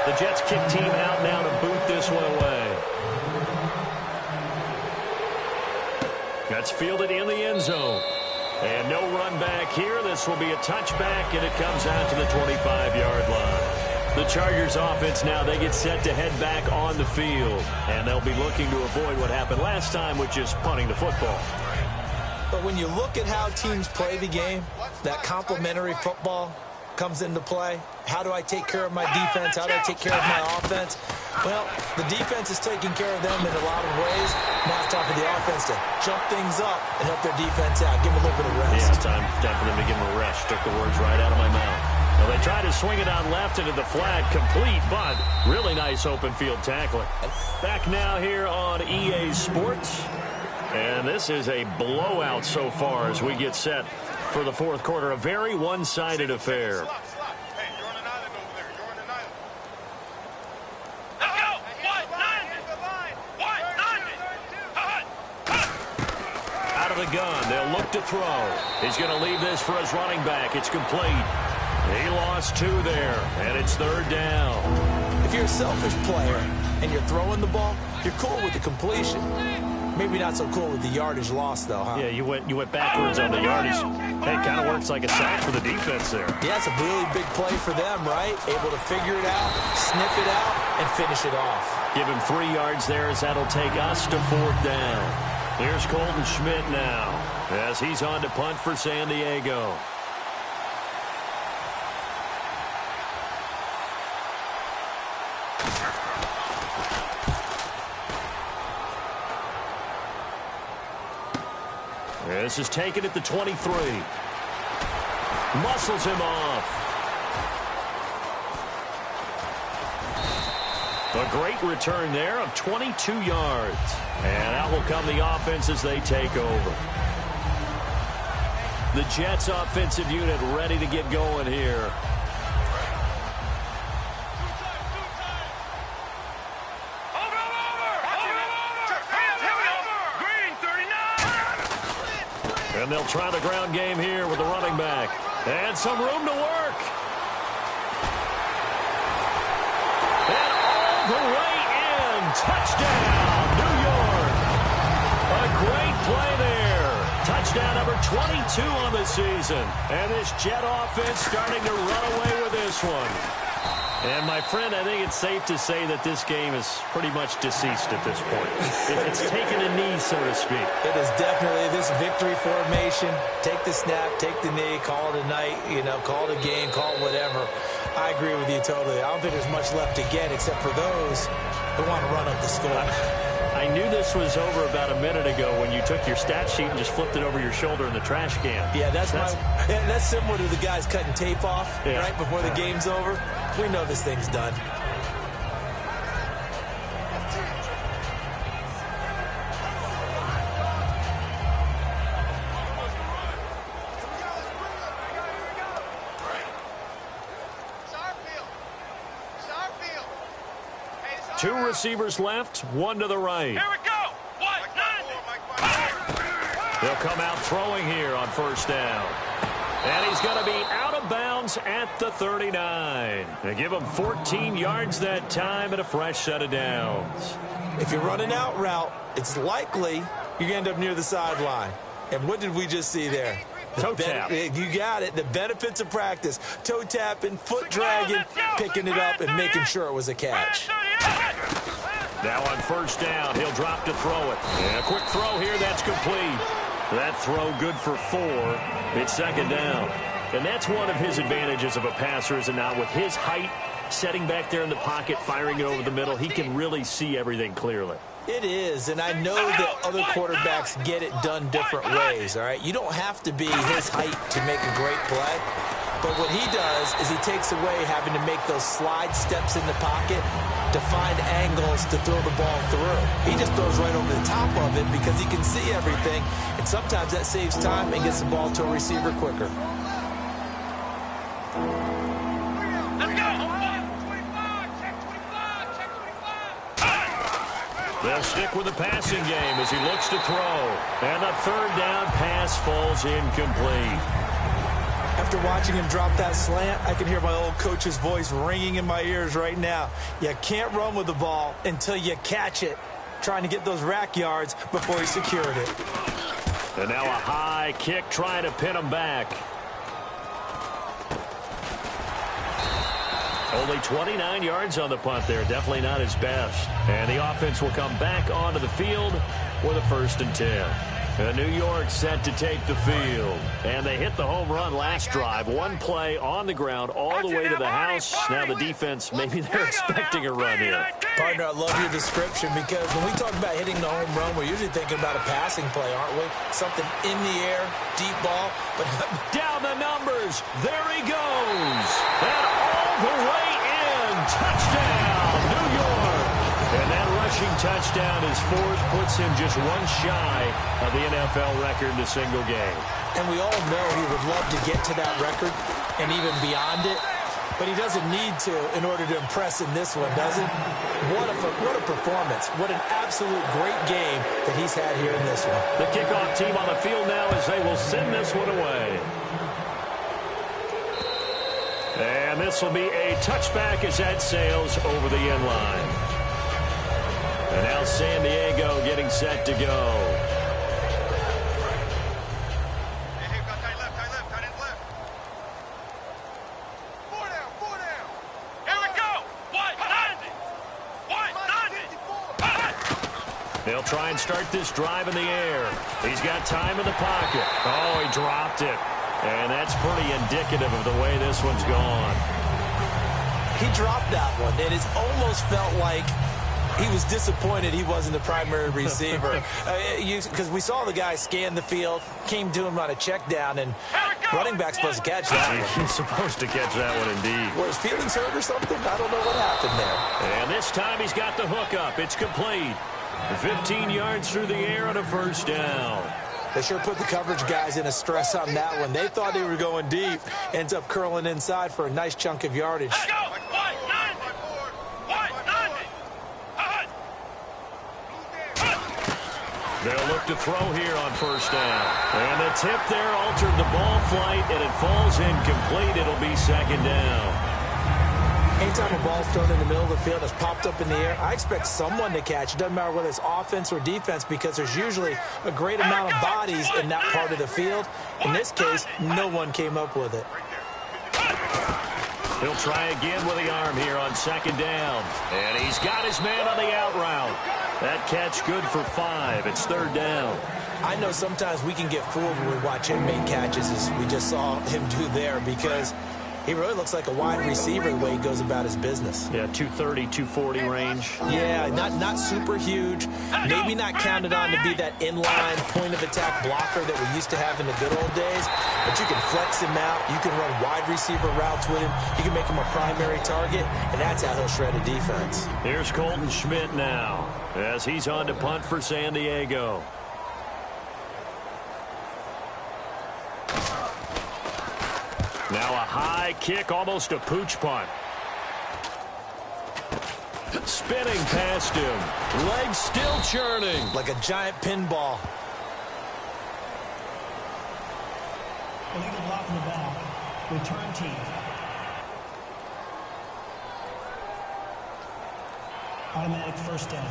The Jets kick team out now to boot this one away. That's fielded in the end zone. And no run back here. This will be a touchback, and it comes out to the 25-yard line. The Chargers offense now, they get set to head back on the field. And they'll be looking to avoid what happened last time, which is punting the football. But when you look at how teams play the game, that complementary football comes into play. How do I take care of my defense? How do I take care of my offense? Well, the defense is taking care of them in a lot of ways. Now it's time for the offense to jump things up and help their defense out. Give them a little bit of rest. Yeah, time for them to give them a rest. Took the words right out of my mouth. Well, they tried to swing it on left into the flat, complete, but really nice open field tackling. Back now here on EA Sports. And this is a blowout so far as we get set for the 4th quarter. A very one-sided affair. Out of the gun. They'll look to throw. He's going to leave this for his running back. It's complete. He lost 2 there, and it's 3rd down. If you're a selfish player and you're throwing the ball, you're cool with the completion. Maybe not so cool with the yardage loss, though, huh? Yeah, you went backwards on the yardage. Hey, it kind of works like a sack for the defense there. Yeah, it's a really big play for them, right? Able to figure it out, sniff it out, and finish it off. Give him 3 yards there as that'll take us to 4th down. Here's Colton Schmidt now as he's on to punt for San Diego. This is taken at the 23. Muscles him off. A great return there of 22 yards. And out will come the offense as they take over. The Jets offensive unit ready to get going here. And they'll try the ground game here with the running back. And some room to work. And all the way in. Touchdown, New York. A great play there. Touchdown number 22 on the season. And this Jet offense starting to run away with this one. And, my friend, I think it's safe to say that this game is pretty much deceased at this point. It's taken a knee, so to speak. It is definitely this victory formation. Take the snap, take the knee, call it a night, call it a game, call it whatever. I agree with you totally. I don't think there's much left to get except for those who want to run up the score. I knew this was over about a minute ago when you took your stat sheet and just flipped it over your shoulder in the trash can. Yeah, that's similar to the guys cutting tape off right before the game's over. We know this thing's done. Two receivers left, one to the right. Here we go. He'll come out throwing here on first down. And he's going to be out of bounds at the 39. They give him 14 yards that time and a fresh set of downs. If you're running out route, it's likely you're going to end up near the sideline. And what did we just see there? Toe tap. You got it. The benefits of practice. Toe tapping, foot dragging, picking it up, and making sure it was a catch. Now on first down, he'll drop to throw it. And a quick throw here, that's complete. That throw good for 4. It's second down. And that's one of his advantages of a passer, is it not? With his height, setting back there in the pocket, firing it over the middle, he can really see everything clearly. It is, and I know that other quarterbacks get it done different ways, all right? You don't have to be his height to make a great play. But what he does is he takes away having to make those slide steps in the pocket to find angles to throw the ball through. He just throws right over the top of it because he can see everything, and sometimes that saves time and gets the ball to a receiver quicker. They'll stick with the passing game as he looks to throw. And the third down pass falls incomplete. After watching him drop that slant, I can hear my old coach's voice ringing in my ears right now. You can't run with the ball until you catch it. Trying to get those rack yards before he secured it. And now a high kick trying to pin him back. Only 29 yards on the punt there. Definitely not his best. And the offense will come back onto the field with a 1st and 10. New York set to take the field. And they hit the home run last drive. One play on the ground all the way to the house. Now the defense, maybe they're expecting a run here. Partner, I love your description because when we talk about hitting the home run, we're usually thinking about a passing play, aren't we? Something in the air, deep ball. But down the numbers. There he goes. And all the way in. Touchdown, New York. And that rushing touchdown is 4th, puts him just one shy of the NFL record in a single game. And we all know he would love to get to that record and even beyond it. But he doesn't need to in order to impress in this one, does he? What a performance. What an absolute great game that he's had here in this one. The kickoff team on the field now as they will send this one away. And this will be a touchback as that sails over the end line. And now San Diego getting set to go. They'll try and start this drive in the air. He's got time in the pocket. Oh, he dropped it. And that's pretty indicative of the way this one's gone. He dropped that one, and it's almost felt like he was disappointed he wasn't the primary receiver. Because we saw the guy scan the field, came to him on a check down, and running back's supposed to catch that one. He's supposed to catch that one indeed. Were his feelings hurt or something? I don't know what happened there. And this time he's got the hook up. It's complete. 15 yards through the air on a 1st down. They sure put the coverage guys in a stress on that one. They thought they were going deep. Ends up curling inside for a nice chunk of yardage. Let's go. They'll look to throw here on 1st down. And the tip there altered the ball flight, and it falls incomplete. It'll be 2nd down. Anytime a ball's thrown in the middle of the field, it's popped up in the air, I expect someone to catch. It doesn't matter whether it's offense or defense because there's usually a great amount of bodies in that part of the field. In this case, no one came up with it. He'll try again with the arm here on second down. And he's got his man on the out route. That catch good for 5. It's third down. I know sometimes we can get fooled when we watch him make catches, as we just saw him do there, because he really looks like a wide receiver the way he goes about his business. Yeah, 230, 240 range. Yeah, not super huge. Maybe not counted on to be that inline point-of-attack blocker that we used to have in the good old days. But you can flex him out. You can run wide receiver routes with him. You can make him a primary target, and that's how he'll shred a defense. Here's Colton Schmidt now as he's on to punt for San Diego. Now a high kick, almost a pooch punt. Spinning past him. Legs still churning. Like a giant pinball. Illegal block in the back. Return team. Automatic first down.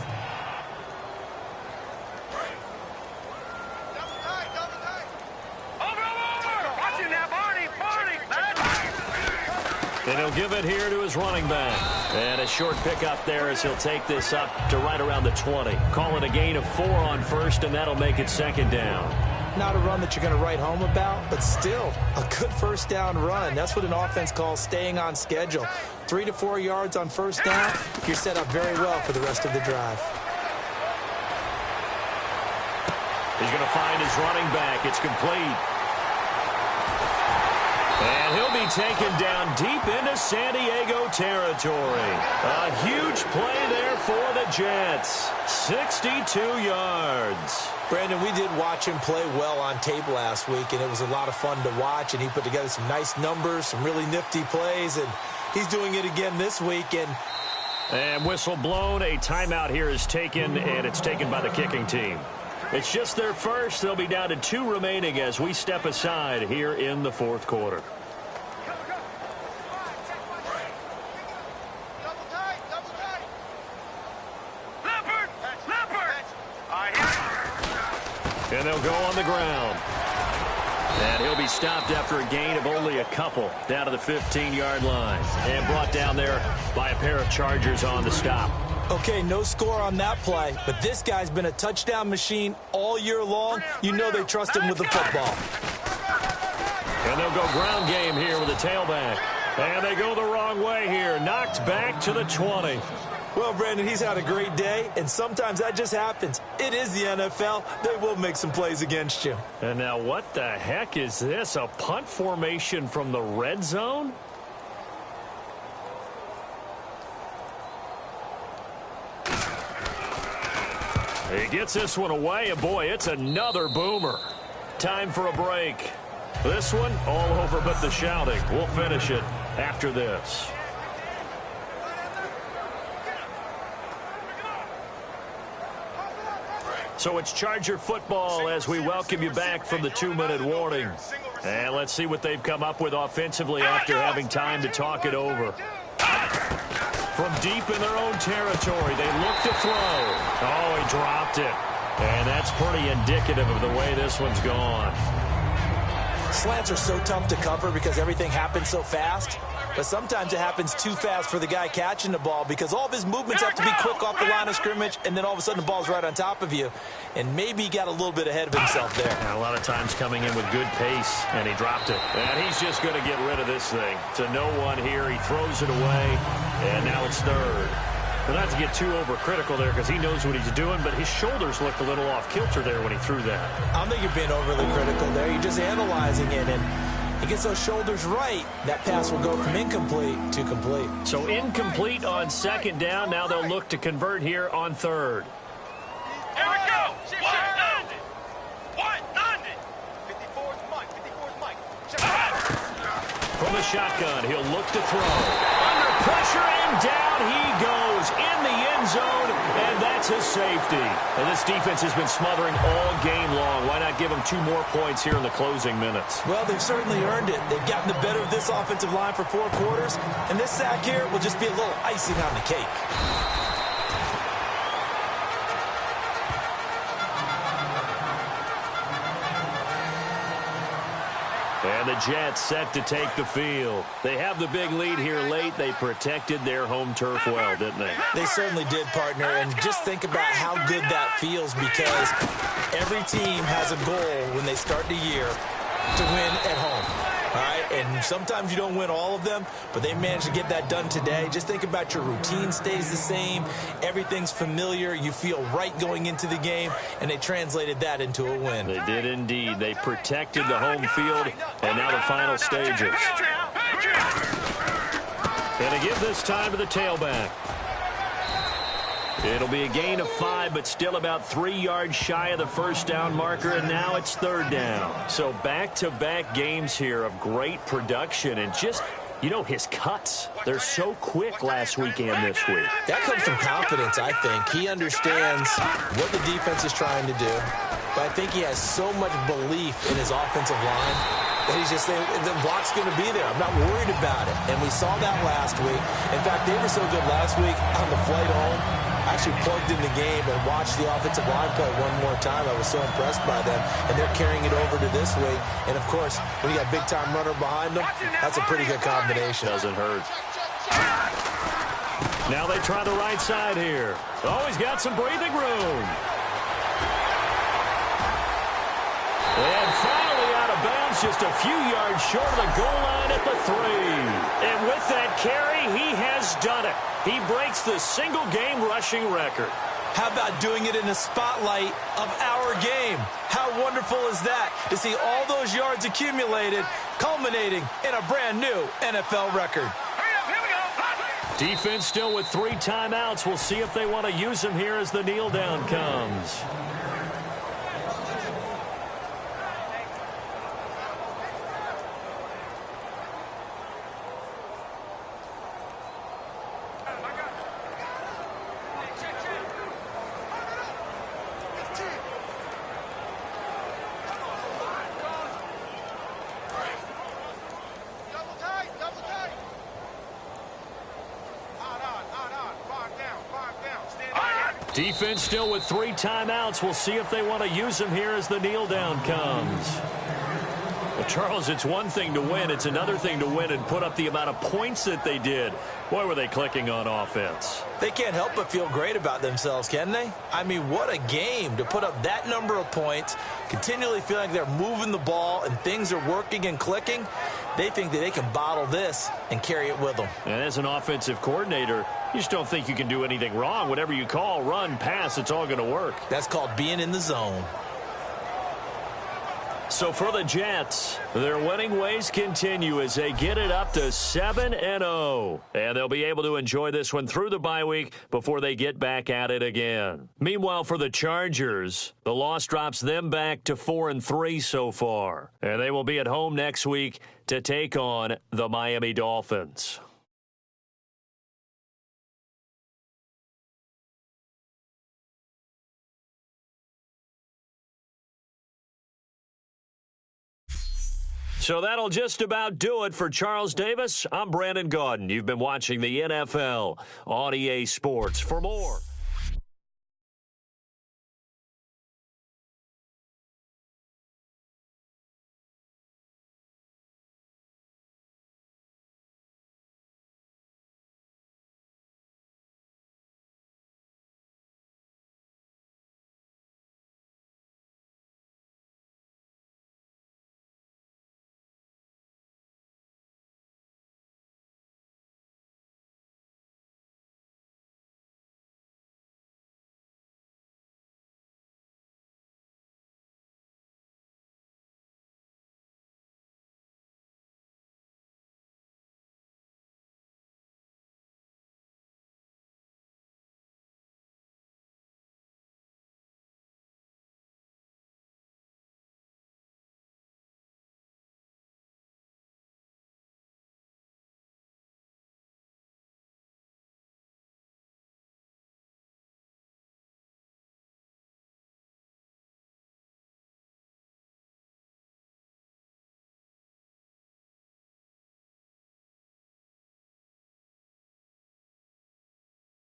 And he'll give it here to his running back. And a short pickup there as he'll take this up to right around the 20. Call it a gain of 4 on first, and that'll make it second down. Not a run that you're going to write home about, but still a good first down run. That's what an offense calls staying on schedule. 3 to 4 yards on first down, you're set up very well for the rest of the drive. He's going to find his running back. It's complete. And he'll be taken down deep into San Diego territory. A huge play there for the Jets. 62 yards. Brandon, we did watch him play well on tape last week, and it was a lot of fun to watch, and he put together some nice numbers, some really nifty plays, and he's doing it again this week. And whistle blown. A timeout here is taken, and it's taken by the kicking team. It's just their first. They'll be down to 2 remaining as we step aside here in the fourth quarter. And they'll go on the ground. And he'll be stopped after a gain of only a couple down to the 15-yard line. And brought down there by a pair of Chargers on the stop. Okay, no score on that play, but this guy's been a touchdown machine all year long. You know they trust him with the football. And they'll go ground game here with a tailback. And they go the wrong way here. Knocked back to the 20. Well, Brandon, he's had a great day, and sometimes that just happens. It is the NFL. They will make some plays against you. And now what the heck is this? A punt formation from the red zone? He gets this one away, and boy, it's another boomer. Time for a break. This one, all over but the shouting. We'll finish it after this. So it's Charger football as we welcome you back from the 2-minute warning. And let's see what they've come up with offensively after having time to talk it over. From deep in their own territory, they look to throw. Oh, he dropped it. And that's pretty indicative of the way this one's gone. Slants are so tough to cover because everything happens so fast. But sometimes it happens too fast for the guy catching the ball because all of his movements have to be quick off the line of scrimmage, and then all of a sudden the ball's right on top of you. And maybe he got a little bit ahead of himself there. And a lot of times coming in with good pace, and he dropped it. And he's just going to get rid of this thing. To no one here. He throws it away, and now it's third. But not to get too overcritical there because he knows what he's doing, but his shoulders looked a little off kilter there when he threw that. I don't think you're being overly critical there. You're just analyzing it, and he gets those shoulders right. That pass will go from incomplete to complete. So incomplete on second down. Now they'll look to convert here on third. Here we go. What? 54's Mike. 54's Mike. From the shotgun, he'll look to throw. Under pressure, and down he goes in the end zone, and that's a safety. And this defense has been smothering all game long. Why not give them 2 more points here in the closing minutes? Well, they've certainly earned it. They've gotten the better of this offensive line for 4 quarters, and this sack here will just be a little icing on the cake. And the Jets set to take the field. They have the big lead here late. They protected their home turf well, didn't they? They certainly did, partner. And just think about how good that feels, because every team has a goal when they start the year to win at home. All right, and sometimes you don't win all of them, but they managed to get that done today. Just think about your routine stays the same. Everything's familiar. You feel right going into the game, and they translated that into a win. They did indeed. They protected the home field, and now the final stages. And to give this time to the tailback. It'll be a gain of 5, but still about 3 yards shy of the first down marker, and now it's third down. So back-to-back games here of great production, and just, you know, his cuts. They're so quick last week and this week. That comes from confidence, I think. He understands what the defense is trying to do, but I think he has so much belief in his offensive line that he's just saying, the block's going to be there. I'm not worried about it. And we saw that last week. In fact, they were so good last week on the flight home. I actually plugged in the game and watched the offensive line play one more time. I was so impressed by them. And they're carrying it over to this week. And, of course, when you got a big-time runner behind them, that's a pretty good combination. Doesn't hurt. Now they try the right side here. Oh, he's got some breathing room. And finally out of bounds, just a few yards short of the goal line at the 3. And with that carry, he has done it. He breaks the single-game rushing record. How about doing it in the spotlight of our game? How wonderful is that to see all those yards accumulated, culminating in a brand-new NFL record. Defense still with 3 timeouts. We'll see if they want to use them here as the kneel down comes. Defense still with 3 timeouts. We'll see if they want to use them here as the kneel down comes. Well, Charles, it's one thing to win. It's another thing to win and put up the amount of points that they did. Boy, were they clicking on offense. They can't help but feel great about themselves, can they? I mean, what a game to put up that number of points, continually feeling like they're moving the ball and things are working and clicking. They think that they can bottle this and carry it with them. And as an offensive coordinator, you just don't think you can do anything wrong. Whatever you call, run, pass, it's all going to work. That's called being in the zone. So for the Jets, their winning ways continue as they get it up to 7-0. And they'll be able to enjoy this one through the bye week before they get back at it again. Meanwhile, for the Chargers, the loss drops them back to 4-3 so far. And they will be at home next week to take on the Miami Dolphins. So that'll just about do it for Charles Davis. I'm Brandon Gaudin. You've been watching the NFL on EA Sports. For more